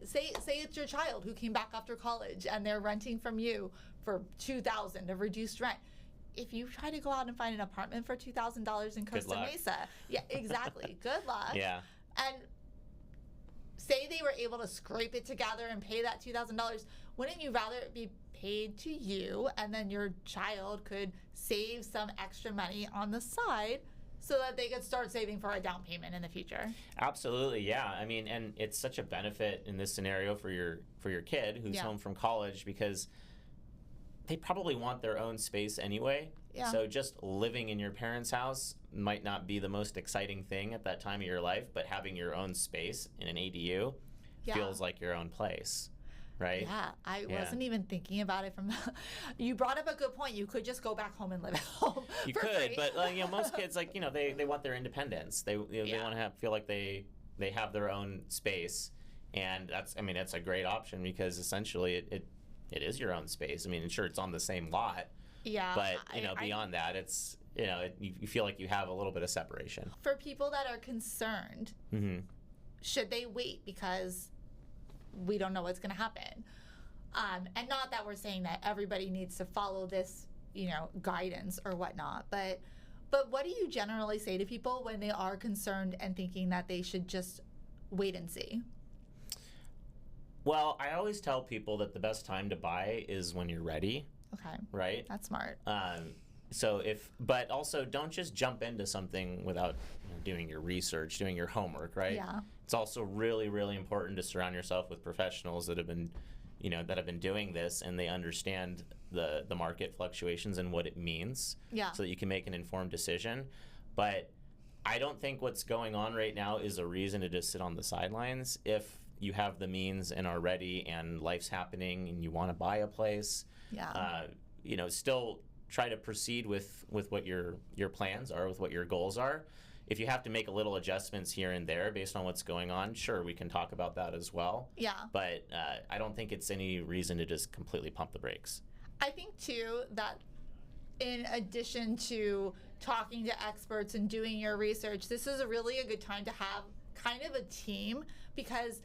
Say it's your child who came back after college and they're renting from you for $2,000 of reduced rent. If you try to go out and find an apartment for $2,000 in Costa Mesa, yeah, exactly. Good luck. Yeah. And say they were able to scrape it together and pay that $2,000, wouldn't you rather it be paid to you and then your child could save some extra money on the side so that they could start saving for a down payment in the future? Absolutely, yeah. I mean, and it's such a benefit in this scenario for your kid who's home from college, because they probably want their own space anyway. Yeah. So just living in your parents' house might not be the most exciting thing at that time of your life, but having your own space in an ADU feels like your own place, right? Yeah, I wasn't even thinking about it from you brought up a good point. You could just go back home and live at home. You could, but most kids, they want their independence. They want to feel like they have their own space, and that's a great option, because essentially it is your own space. I mean, sure, it's on the same lot. Yeah. But, beyond that, it's, you feel like you have a little bit of separation. For people that are concerned, should they wait because we don't know what's going to happen? And not that we're saying that everybody needs to follow this, guidance or whatnot, but what do you generally say to people when they are concerned and thinking that they should just wait and see? Well, I always tell people that the best time to buy is when you're ready. Okay. Right? That's smart. But also don't just jump into something without doing your research, doing your homework, right? Yeah. It's also really, really important to surround yourself with professionals that have been, doing this, and they understand the market fluctuations and what it means. Yeah. So that you can make an informed decision. But I don't think what's going on right now is a reason to just sit on the sidelines. If you have the means and are ready and life's happening and you want to buy a place, still try to proceed with what your plans are, with what your goals are. If you have to make a little adjustments here and there based on what's going on, sure, we can talk about that as well. Yeah. But I don't think it's any reason to just completely pump the brakes. I think, too, that in addition to talking to experts and doing your research, this is really a good time to have kind of a team, because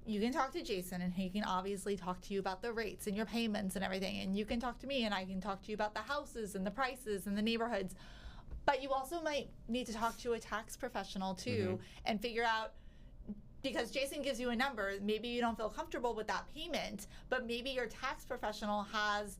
you can talk to Jason and he can obviously talk to you about the rates and your payments and everything, and you can talk to me and I can talk to you about the houses and the prices and the neighborhoods. But you also might need to talk to a tax professional too, and figure out, because Jason gives you a number, maybe you don't feel comfortable with that payment, but maybe your tax professional has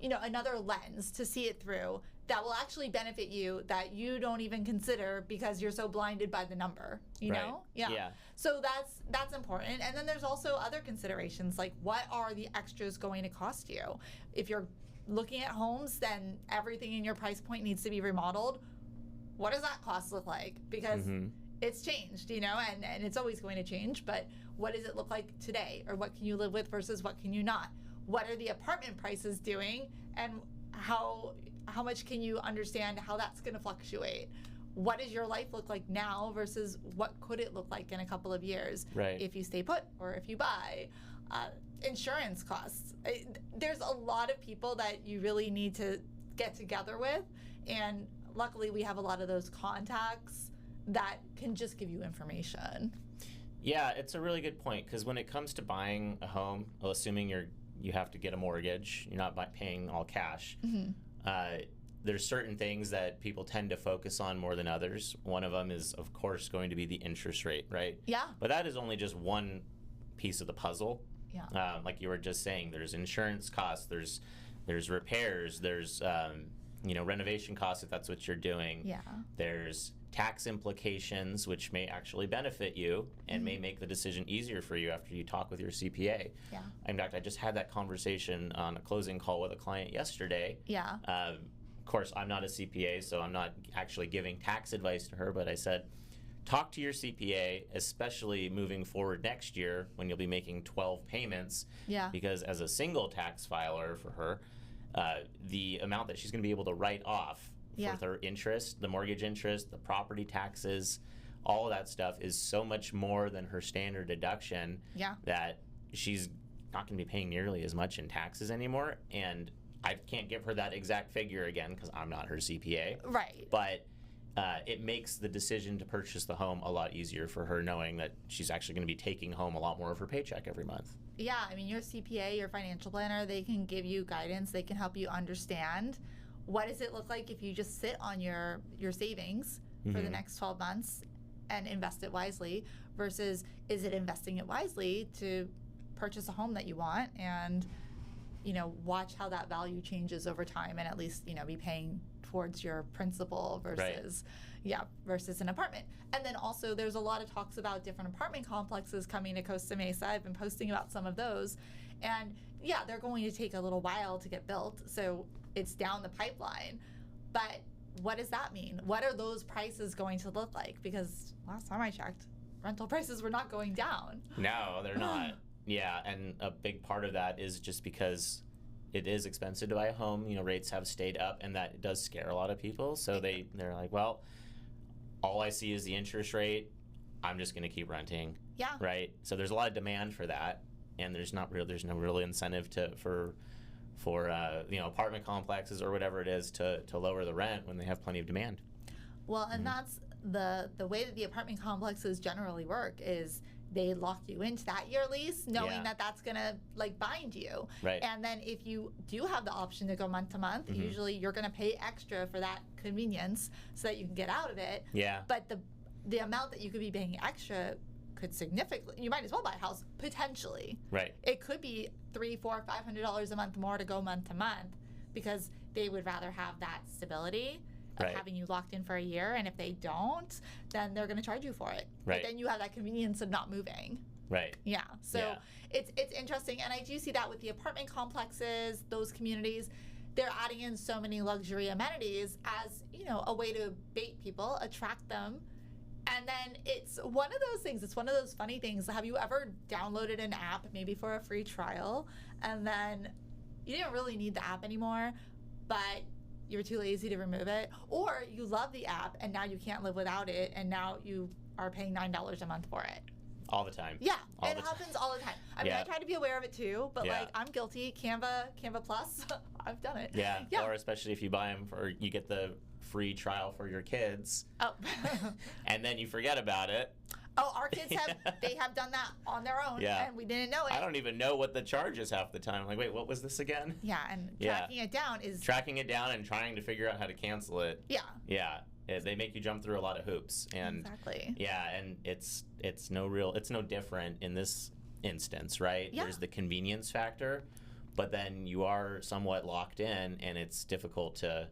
another lens to see it through that will actually benefit you, that you don't even consider because you're so blinded by the number, you know? Yeah. So that's important. And then there's also other considerations, like what are the extras going to cost you? If you're looking at homes, then everything in your price point needs to be remodeled. What does that cost look like? Because it's changed, and it's always going to change, but what does it look like today? Or what can you live with versus what can you not? What are the apartment prices doing, and how much can you understand how that's going to fluctuate? What does your life look like now versus what could it look like in a couple of years if you stay put or if you buy? Insurance costs. There's a lot of people that you really need to get together with, and luckily we have a lot of those contacts that can just give you information. Yeah, it's a really good point, because when it comes to buying a home, assuming you have to get a mortgage, you're not paying all cash. There's certain things that people tend to focus on more than others. One of them is, of course, going to be the interest rate, right? Yeah. But that is only just one piece of the puzzle. Yeah. Like you were just saying, there's insurance costs, there's repairs, there's renovation costs if that's what you're doing. Yeah. There's tax implications, which may actually benefit you and may make the decision easier for you after you talk with your CPA. Yeah. In fact, I just had that conversation on a closing call with a client yesterday. Yeah. Of course, I'm not a CPA, so I'm not actually giving tax advice to her, but I said, talk to your CPA, especially moving forward next year when you'll be making 12 payments. Yeah. Because as a single tax filer for her, the amount that she's going to be able to write off with her interest, the mortgage interest, the property taxes, all of that stuff is so much more than her standard deduction that she's not going to be paying nearly as much in taxes anymore. And I can't give her that exact figure again because I'm not her CPA. Right. But it makes the decision to purchase the home a lot easier for her, knowing that she's actually going to be taking home a lot more of her paycheck every month. Yeah, I mean, your CPA, your financial planner, they can give you guidance. They can help you understand what does it look like if you just sit on your savings for the next 12 months and invest it wisely versus is it investing it wisely to purchase a home that you want and, watch how that value changes over time and at least, be paying towards your principal versus versus an apartment. And then also there's a lot of talks about different apartment complexes coming to Costa Mesa. I've been posting about some of those, and they're going to take a little while to get built, so it's down the pipeline. But what does that mean? What are those prices going to look like? Because last time I checked, rental prices were not going down. No, they're not. Yeah, and a big part of that is just because it is expensive to buy a home. Rates have stayed up, and that does scare a lot of people. So they're like, well, all I see is the interest rate. I'm just going to keep renting. Yeah. Right. So there's a lot of demand for that, and there's no real incentive for apartment complexes or whatever it is to lower the rent when they have plenty of demand. Well, and that's the way that the apartment complexes generally work is they lock you into that year lease knowing that that's going to bind you. Right. And then if you do have the option to go month to month, usually you're going to pay extra for that convenience so that you can get out of it. Yeah. But the amount that you could be paying extra could significantly, you might as well buy a house potentially. Right. It could be $300, $400, $500 a month more to go month to month because they would rather have that stability of having you locked in for a year, and if they don't, then they're going to charge you for it. Right. But then you have that convenience of not moving. Right. Yeah. So it's interesting, and I do see that with the apartment complexes, those communities, they're adding in so many luxury amenities as a way to bait people, attract them. And then it's one of those things, it's one of those funny things. Have you ever downloaded an app, maybe for a free trial, and then you didn't really need the app anymore, but you were too lazy to remove it? Or you love the app, and now you can't live without it, and now you are paying $9 a month for it. All the time. Yeah, it happens all the time. I mean, I try to be aware of it too, but I'm guilty. Canva Plus, I've done it. Yeah, or especially if you buy them you get the free trial for your kids. Oh. And then you forget about it. Oh, our kids have done that on their own, and we didn't know it. I don't even know what the charge is half the time. I'm like, wait, what was this again? Yeah, and tracking it down is... Tracking it down and trying to figure out how to cancel it. Yeah. Yeah. They make you jump through a lot of hoops. And exactly. Yeah, and it's no different in this instance, right? Yeah. There's the convenience factor, but then you are somewhat locked in, and it's difficult to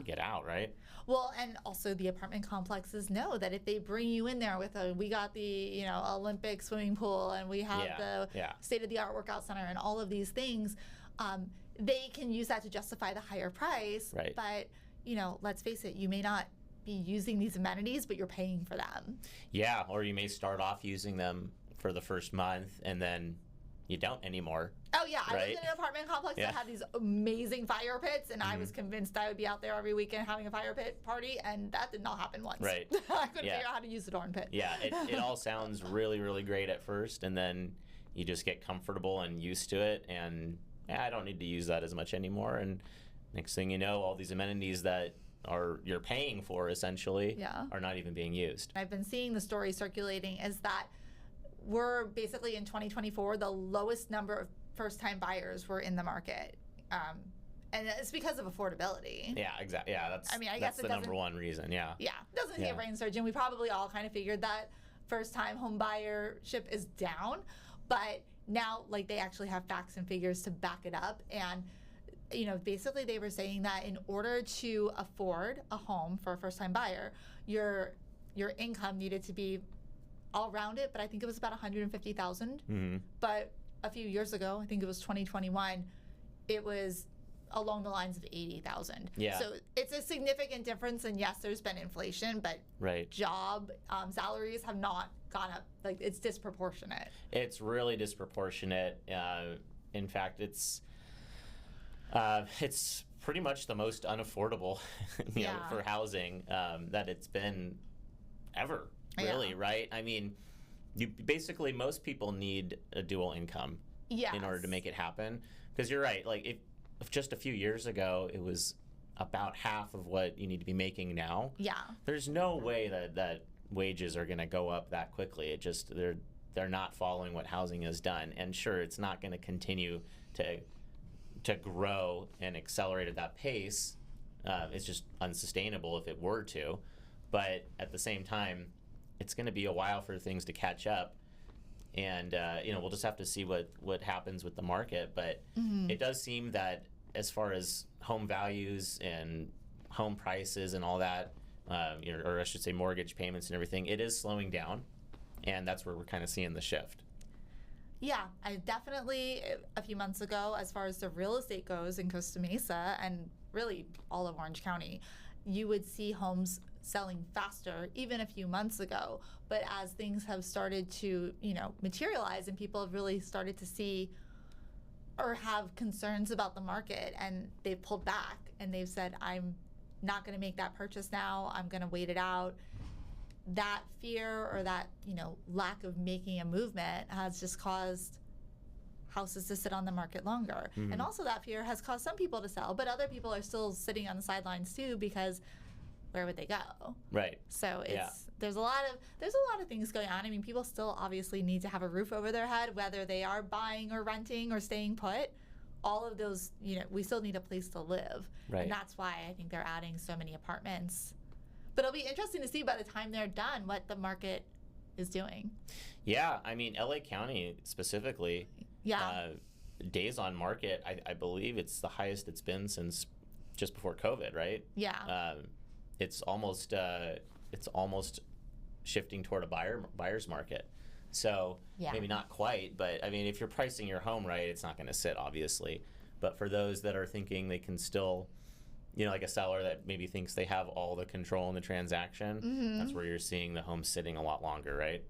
get out, right? Well, and also the apartment complexes know that if they bring you in there with we got the Olympic swimming pool, and we have the state-of-the-art workout center and all of these things, they can use that to justify the higher price. Right. But let's face it, you may not be using these amenities, but you're paying for them. Yeah, or you may start off using them for the first month, and then you don't anymore. Oh yeah, I was in an apartment complex that had these amazing fire pits, and I was convinced I would be out there every weekend having a fire pit party, and that did not happen once. Right. I couldn't figure out how to use the darn pit. Yeah, it all sounds really, really great at first, and then you just get comfortable and used to it, and I don't need to use that as much anymore. And next thing you know, all these amenities that you're paying for essentially are not even being used. I've been seeing the story circulating is that we're basically in 2024 the lowest number of first-time buyers were in the market, and it's because of affordability. Yeah, exactly. Yeah, that's. I mean, I guess the number one reason. Yeah. Yeah, it doesn't see a brain surgeon. We probably all kind of figured that first-time home buyership is down, but now they actually have facts and figures to back it up. And basically they were saying that in order to afford a home for a first-time buyer, your income needed to be, I'll round it, but I think it was about $150,000. Mm-hmm. But a few years ago, I think it was 2021, it was along the lines of 80,000. Yeah. So it's a significant difference, and yes, there's been inflation, but job salaries have not gone up. It's disproportionate. It's really disproportionate. In fact, it's pretty much the most unaffordable, for housing that it's been ever. Really, right? I mean, basically most people need a dual income in order to make it happen. Because you're right, if just a few years ago it was about half of what you need to be making now. Yeah. There's no way that wages are going to go up that quickly. It just they're not following what housing has done. And sure, it's not going to continue to grow and accelerate at that pace. It's just unsustainable if it were to. But at the same time, it's going to be a while for things to catch up. And we'll just have to see what happens with the market. But it does seem that as far as home values and home prices and all that, or I should say mortgage payments and everything, it is slowing down. And that's where we're kind of seeing the shift. Yeah, I definitely, a few months ago, as far as the real estate goes in Costa Mesa and really all of Orange County, you would see homes selling faster even a few months ago. But as things have started to, materialize and people have really started to see or have concerns about the market, and they've pulled back and they've said, I'm not going to make that purchase now, I'm going to wait it out. That fear or that, lack of making a movement has just caused houses to sit on the market longer. And also that fear has caused some people to sell, but other people are still sitting on the sidelines too, because where would they go? Right. So there's a lot of things going on. I mean, people still obviously need to have a roof over their head, whether they are buying or renting or staying put. All of those, we still need a place to live. Right. And that's why I think they're adding so many apartments. But it'll be interesting to see by the time they're done what the market is doing. Yeah, I mean, LA County specifically, days on market, I believe it's the highest it's been since just before COVID, right? Yeah. It's almost shifting toward a buyer's market. So maybe not quite, but I mean, if you're pricing your home right, it's not going to sit, obviously. But for those that are thinking they can still, like a seller that maybe thinks they have all the control in the transaction, that's where you're seeing the home sitting a lot longer, right?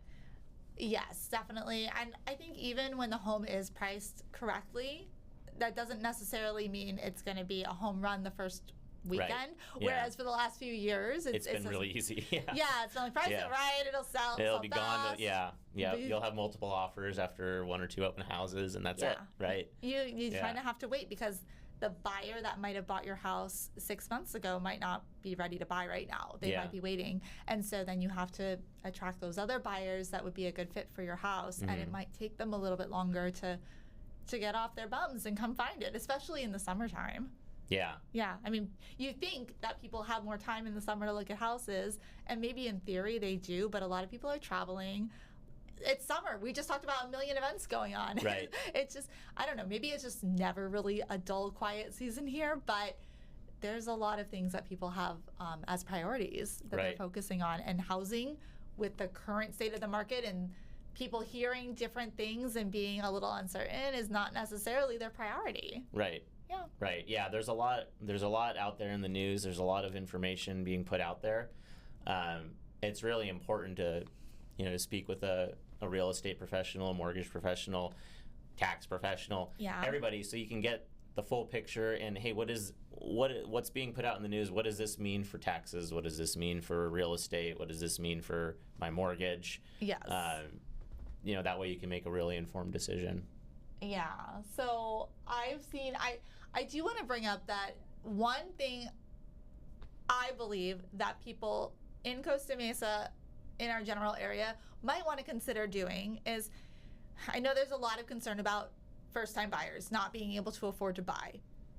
Yes, definitely. And I think even when the home is priced correctly, that doesn't necessarily mean it's going to be a home run the first weekend. Right. Whereas for the last few years, it's been really easy. It's been like, price it right, it'll sell. It'll sell be fast. gone. You'll have multiple offers after one or two open houses, and that's it, right? You kind of have to wait, because the buyer that might have bought your house 6 months ago might not be ready to buy right now. They might be waiting. And so then you have to attract those other buyers that would be a good fit for your house. And it might take them a little bit longer to get off their bums and come find it, especially in the summertime. Yeah. Yeah. I mean, you think that people have more time in the summer to look at houses, and maybe in theory they do, but a lot of people are traveling. It's summer. We just talked about a million events going on. Right. It's just, I don't know, maybe it's just never really a dull, quiet season here, but there's a lot of things that people have as priorities that they're focusing on. And housing, with the current state of the market and people hearing different things and being a little uncertain, is not necessarily their priority. Right. Yeah. Right. Yeah. There's a lot out there in the news. There's a lot of information being put out there. It's really important to, to speak with a real estate professional, a mortgage professional, tax professional, everybody, so you can get the full picture. And hey, what's being put out in the news? What does this mean for taxes? What does this mean for real estate? What does this mean for my mortgage? Yes. That way you can make a really informed decision. Yeah. So I've seen, I do want to bring up that one thing I believe that people in Costa Mesa, in our general area, might want to consider doing is, I know there's a lot of concern about first-time buyers not being able to afford to buy.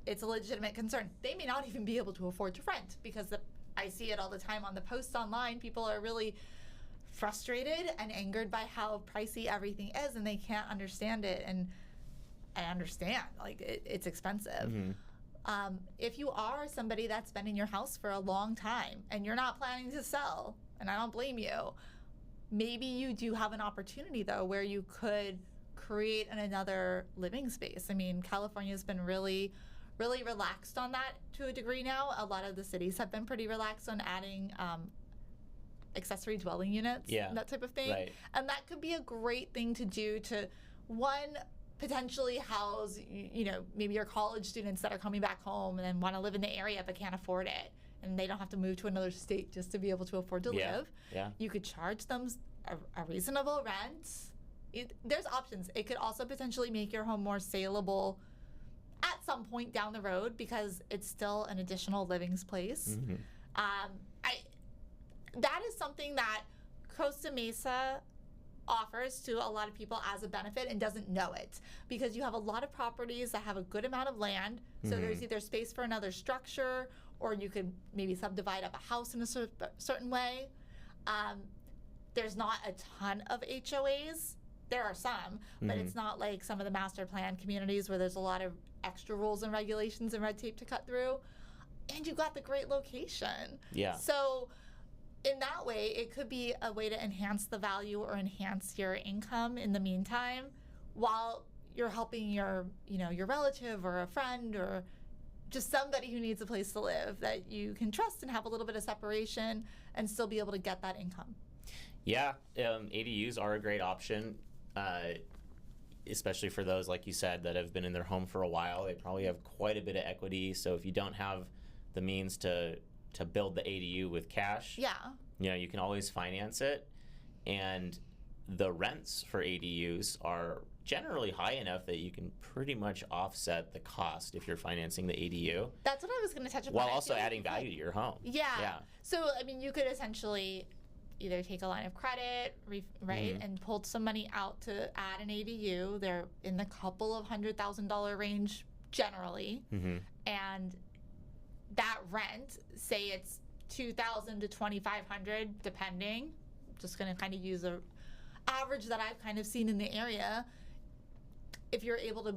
It's a legitimate concern. They may not even be able to afford to rent, because I see it all the time on the posts online. People are really frustrated and angered by how pricey everything is, and they can't understand it. And I understand, it's expensive. If you are somebody that's been in your house for a long time and you're not planning to sell, and I don't blame you, maybe you do have an opportunity, though, where you could create another living space. I mean, California's been really, really relaxed on that to a degree now. A lot of the cities have been pretty relaxed on adding accessory dwelling units, that type of thing. Right. And that could be a great thing to do to, one, potentially house, maybe your college students that are coming back home and then want to live in the area but can't afford it, and they don't have to move to another state just to be able to afford to live. Yeah. You could charge them a reasonable rent. There's options. It could also potentially make your home more saleable at some point down the road, because it's still an additional living space. Mm-hmm. That is something that Costa Mesa offers to a lot of people as a benefit and doesn't know it, because you have a lot of properties that have a good amount of land. So there's either space for another structure, or you could maybe subdivide up a house in a certain way. There's not a ton of HOAs. There are some, but it's not like some of the master plan communities where there's a lot of extra rules and regulations and red tape to cut through. And you got the great location. Yeah. So in that way, it could be a way to enhance the value or enhance your income in the meantime, while you're helping your relative or a friend or just somebody who needs a place to live that you can trust and have a little bit of separation and still be able to get that income. Yeah, ADUs are a great option, especially for those, like you said, that have been in their home for a while. They probably have quite a bit of equity. So if you don't have the means to build the ADU with cash, you can always finance it. And the rents for ADUs are generally high enough that you can pretty much offset the cost if you're financing the ADU. That's what I was going to touch upon. While also adding value to your home. Yeah. So, I mean, you could essentially either take a line of credit, right, and pull some money out to add an ADU. They're in the couple of $100,000 range generally. And that rent, say it's $2,000 to $2,500, depending. Just going to kind of use a average that I've kind of seen in the area. If you're able to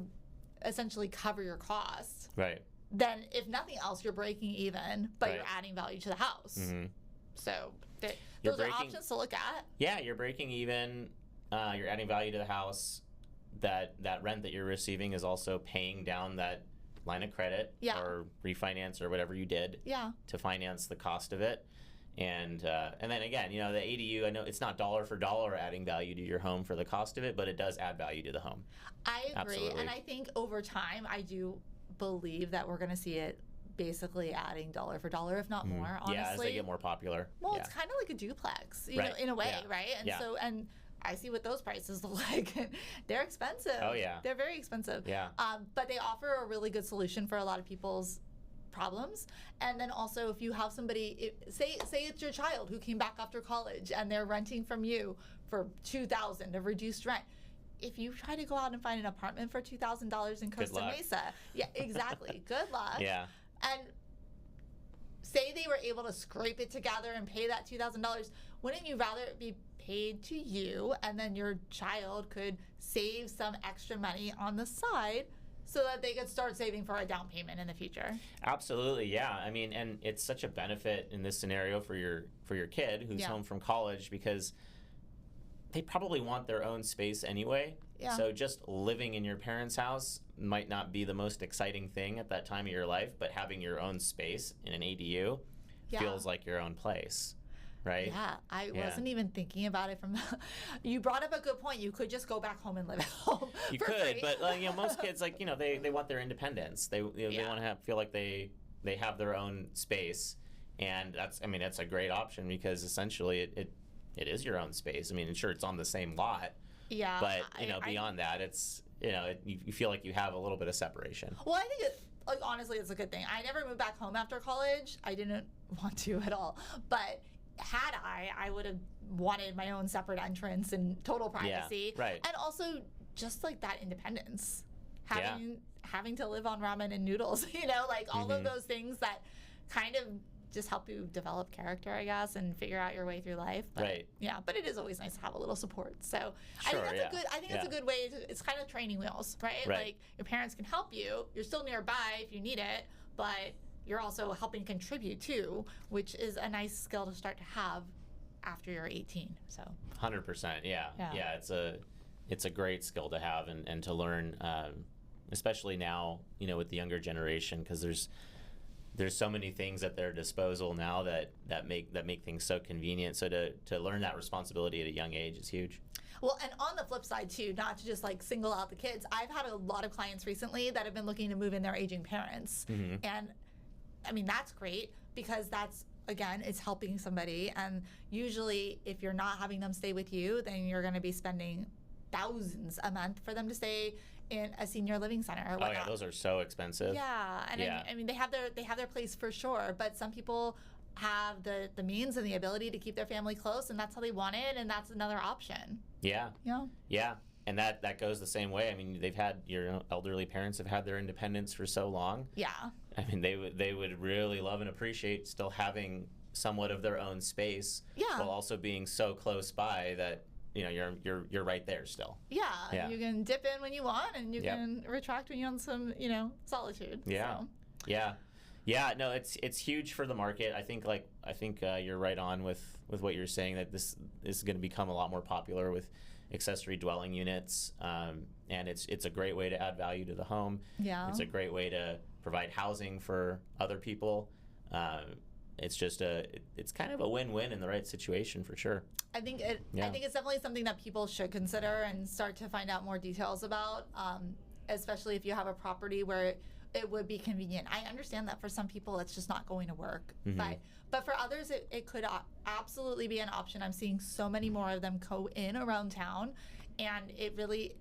essentially cover your costs, right, then if nothing else, you're breaking even, but you're adding value to the house. So those are options to look at. Yeah, you're breaking even. You're adding value to the house. That rent that you're receiving is also paying down that line of credit or refinance or whatever you did to finance the cost of it. And then again, the ADU, I know it's not dollar for dollar adding value to your home for the cost of it, but it does add value to the home. I agree. Absolutely. And I think over time, I do believe that we're going to see it basically adding dollar for dollar, if not more, honestly. Yeah, as they get more popular. Well, it's kind of like a duplex, you know, in a way, right? And so, and I see what those prices look like. They're expensive. Oh, yeah. They're very expensive. Yeah. But they offer a really good solution for a lot of people's problems. And then also, if you have somebody, say it's your child who came back after college and they're renting from you for $2,000 of reduced rent. If you try to go out and find an apartment for $2,000 in Costa Mesa, exactly. Good luck. Yeah. And say they were able to scrape it together and pay that $2,000, wouldn't you rather it be paid to you and then your child could save some extra money on the side so that they could start saving for a down payment in the future? Absolutely, yeah. I mean, and it's such a benefit in this scenario for your kid who's home from college, because they probably want their own space anyway. Yeah. So just living in your parents' house might not be the most exciting thing at that time of your life, but having your own space in an ADU feels like your own place, right? Yeah, I wasn't even thinking about it from the... You brought up a good point. You could just go back home and live at home. You could, free. But most kids, they want their independence. They want to feel like they have their own space, and that's a great option, because essentially it is your own space. I mean, sure, it's on the same lot. Yeah. But, beyond that, it's, you feel like you have a little bit of separation. Well, I think honestly, it's a good thing. I never moved back home after college. I didn't want to at all. But had I would have wanted my own separate entrance and total privacy. Yeah, right. And also just like that independence. Having to live on ramen and noodles, all of those things that kind of just help you develop character, I guess, and figure out your way through life. But, right. Yeah, but it is always nice to have a little support. So sure, I think that's a good way to, it's kind of training wheels, right? Like your parents can help you. You're still nearby if you need it, but you're also helping contribute too, which is a nice skill to start to have after you're 18. So 100%, yeah. It's a great skill to have and to learn, especially now, with the younger generation, because there's so many things at their disposal now that make things so convenient. So to learn that responsibility at a young age is huge. Well, and on the flip side too, not to just single out the kids, I've had a lot of clients recently that have been looking to move in their aging parents. And I mean, that's great, because that's, again, it's helping somebody. And usually if you're not having them stay with you, then you're going to be spending thousands a month for them to stay in a senior living center or whatnot. Oh yeah, those are so expensive. Yeah, and I mean they have their place for sure, but some people have the means and the ability to keep their family close, and that's how they want it, and that's another option. Yeah. Yeah. Yeah. And that goes the same way. I mean, they've had, your elderly parents have had their independence for so long. Yeah. I mean, they would really love and appreciate still having somewhat of their own space, Yeah. while also being so close by that, you know, you're right there still. Yeah. Yeah. You can dip in when you want, and you Yep. can retract when you want some, solitude. Yeah. So. Yeah. Yeah, no, it's huge for the market. I think you're right on with what you're saying, that this is going to become a lot more popular with accessory dwelling units, and it's a great way to add value to the home. Yeah. It's a great way to provide housing for other people. It's just it's kind of a win-win in the right situation for sure. I think it's definitely something that people should consider and start to find out more details about, especially if you have a property where it would be convenient. I understand that for some people it's just not going to work, but for others it could absolutely be an option. I'm seeing so many more of them go in around town, and it really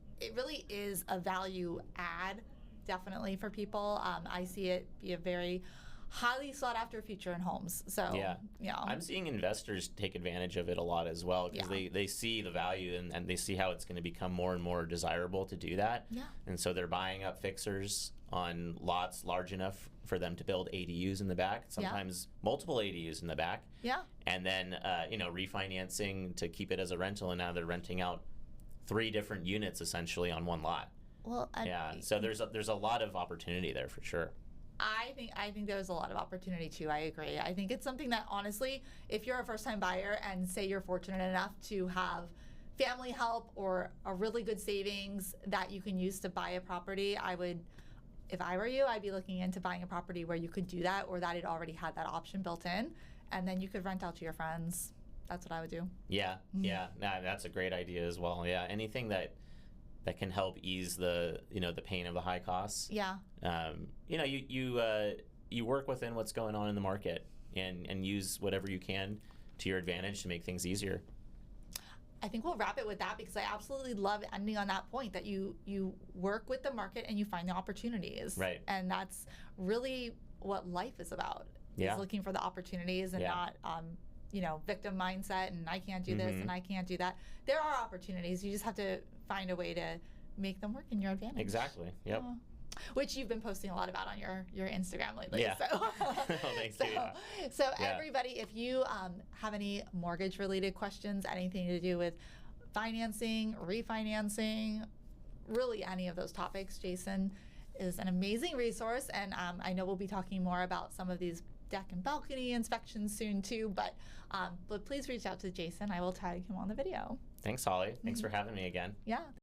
is a value add, definitely, for people. I see it be a very highly sought after feature in homes. So yeah, I'm seeing investors take advantage of it a lot as well, because they see the value, and they see how it's going to become more and more desirable to do that. Yeah. And so they're buying up fixers on lots large enough for them to build ADUs in the back, sometimes multiple ADUs in the back. Yeah. And then refinancing to keep it as a rental, and now they're renting out 3 different units essentially on one lot. Well, So there's a lot of opportunity there for sure. I think there's a lot of opportunity too. I agree. I think it's something that, honestly, if you're a first-time buyer and say you're fortunate enough to have family help or a really good savings that you can use to buy a property, if I were you, I'd be looking into buying a property where you could do that, or that it already had that option built in, and then you could rent out to your friends. That's what I would do. Yeah. Yeah. Nah, that's a great idea as well. Yeah. Anything that can help ease the pain of the high costs. Yeah. You work within what's going on in the market, and use whatever you can to your advantage to make things easier. I think we'll wrap it with that, because I absolutely love ending on that point, that you work with the market and you find the opportunities. Right. And that's really what life is about. Yeah. Is looking for the opportunities and not victim mindset and I can't do this and I can't do that. There are opportunities. You just have to find a way to make them work in your advantage. Exactly. Yep. Which you've been posting a lot about on your Instagram lately. Yeah. So, thank you. So everybody, if you have any mortgage related questions, anything to do with financing, refinancing, really any of those topics, Jason is an amazing resource. And I know we'll be talking more about some of these deck and balcony inspections soon too, but please reach out to Jason. I will tag him on the video. Thanks, Holly. Thanks for having me again. Yeah.